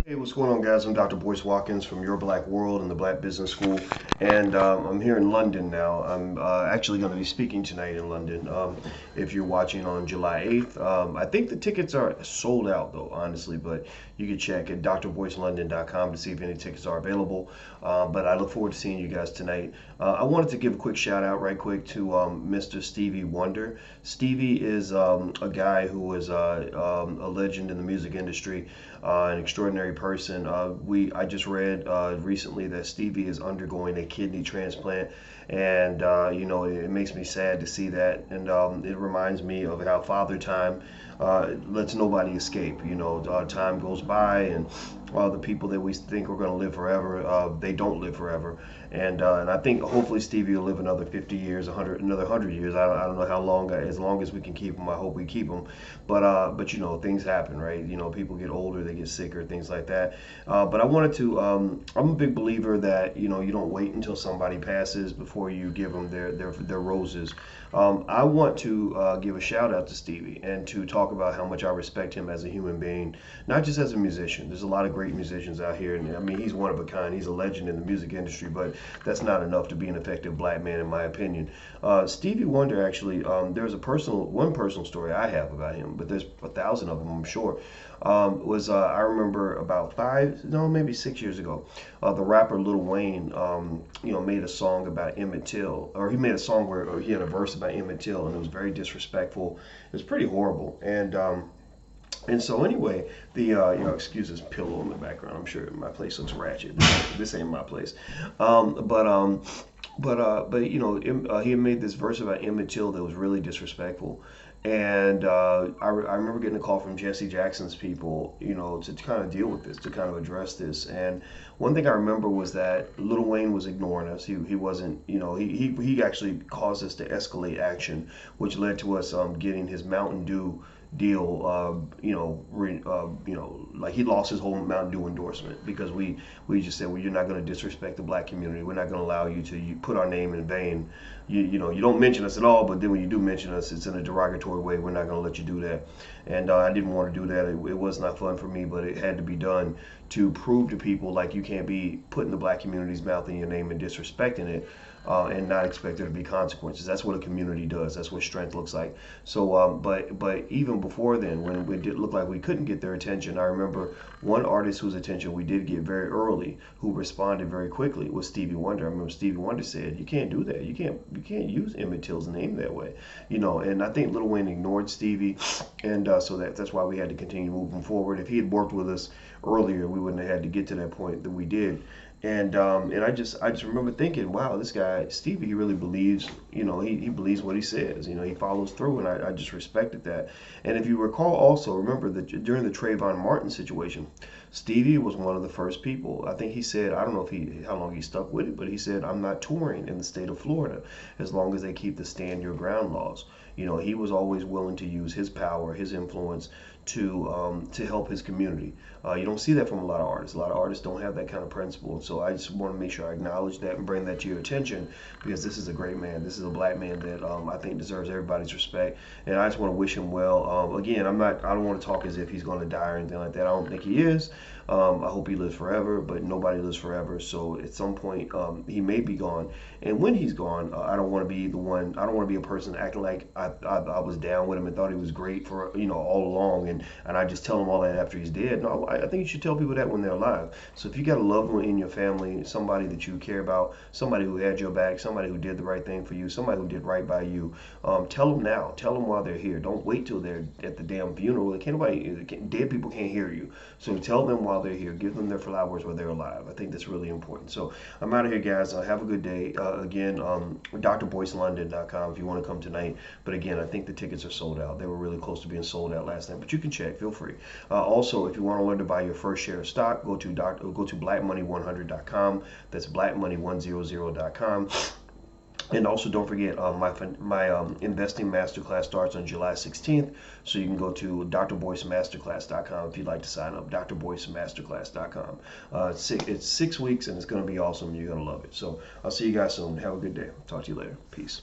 Hey, what's going on, guys? I'm Dr. Boyce Watkins from Your Black World and the Black Business School, and I'm here in London now. I'm actually going to be speaking tonight in London. If you're watching on July 8th, I think the tickets are sold out, though, honestly, but you can check at drboycelondon.com to see if any tickets are available. But I look forward to seeing you guys tonight. I wanted to give a quick shout out, right quick, to Mr. Stevie Wonder. Stevie is a guy who is a legend in the music industry, an extraordinary person. I just read recently that Stevie is undergoing a kidney transplant, and it makes me sad to see that, and it reminds me of how Father Time lets nobody escape. Time goes by, and the people that we think are going to live forever, they don't live forever. And I think hopefully Stevie will live another 50 years, another 100 years. I don't know how long. As long as we can keep him, I hope we keep him. But things happen, right? People get older, they get sicker, things like that. But I wanted to. I'm a big believer that you don't wait until somebody passes before you give them their roses. I want to give a shout out to Stevie and to talk about how much I respect him as a human being, not just as a musician. There's a lot of great musicians out here, and I mean he's one of a kind. He's a legend in the music industry, but that's not enough to be an effective black man, in my opinion. Stevie Wonder, actually, there's one personal story I have about him, but there's 1,000 of them, I'm sure. I remember about maybe 6 years ago, the rapper Lil Wayne, made a song about Emmett Till, or he made a song where he had a verse about Emmett Till, and it was very disrespectful. It was pretty horrible, and so anyway, excuse this pillow in the background. I'm sure my place looks ratchet. This ain't my place. He had made this verse about Emmett Till that was really disrespectful. And I remember getting a call from Jesse Jackson's people, to kind of deal with this, to kind of address this. And one thing I remember was that Lil Wayne was ignoring us. He wasn't, he actually caused us to escalate action, which led to us getting his Mountain Dew deal. Like he lost his whole Mountain Dew endorsement because we just said, well, you're not going to disrespect the black community. We're not going to allow you to put our name in vain. You don't mention us at all, but then when you do mention us, it's in a derogatory way. We're not going to let you do that. And I didn't want to do that. It was not fun for me, but it had to be done to prove to people like you can't be putting the black community's mouth in your name and disrespecting it. And not expect there to be consequences. That's what a community does. That's what strength looks like. So, but even before then, when it did look like we couldn't get their attention, I remember one artist whose attention we did get very early, who responded very quickly, was Stevie Wonder. I remember Stevie Wonder said, "You can't do that. You can't use Emmett Till's name that way." And I think Lil Wayne ignored Stevie, and so that's why we had to continue moving forward. If he had worked with us earlier, we wouldn't have had to get to that point that we did. And I just remember thinking, wow, this guy Stevie, he really believes, he believes what he says. He follows through, and I just respected that. And if you recall, also remember that during the Trayvon Martin situation, Stevie was one of the first people. I think he said, I don't know how long he stuck with it, but he said, "I'm not touring in the state of Florida as long as they keep the stand your ground laws." He was always willing to use his power, his influence to help his community. You don't see that from a lot of artists. A lot of artists don't have that kind of principle. And so I just want to make sure I acknowledge that and bring that to your attention, because this is a great man. This is a black man that I think deserves everybody's respect. And I just want to wish him well. Again, I don't want to talk as if he's going to die or anything like that. I don't think he is. I hope he lives forever, but nobody lives forever. So at some point, he may be gone. And when he's gone, I don't want to be the one. I don't want to be a person acting like I was down with him and thought he was great for all along, and I just tell him all that after he's dead. No, I think you should tell people that when they're alive. So if you got a loved one in your family, somebody that you care about, somebody who had your back, somebody who did the right thing for you, somebody who did right by you, tell them now. Tell them while they're here. Don't wait till they're at the damn funeral. Dead people can't hear you. So tell them while they're here. Give them their flowers while they're alive. I think that's really important. So I'm out of here, guys. Have a good day. Again, drboycelondon.com if you want to come tonight. But again, I think the tickets are sold out. They were really close to being sold out last night, but you can check. Feel free. Also, if you want to learn to buy your first share of stock, go to blackmoney100.com. That's blackmoney100.com. And also, don't forget, my investing masterclass starts on July 16th. So you can go to drboycemasterclass.com if you'd like to sign up. drboycemasterclass.com. It's 6 weeks, and it's going to be awesome. You're going to love it. So I'll see you guys soon. Have a good day. Talk to you later. Peace.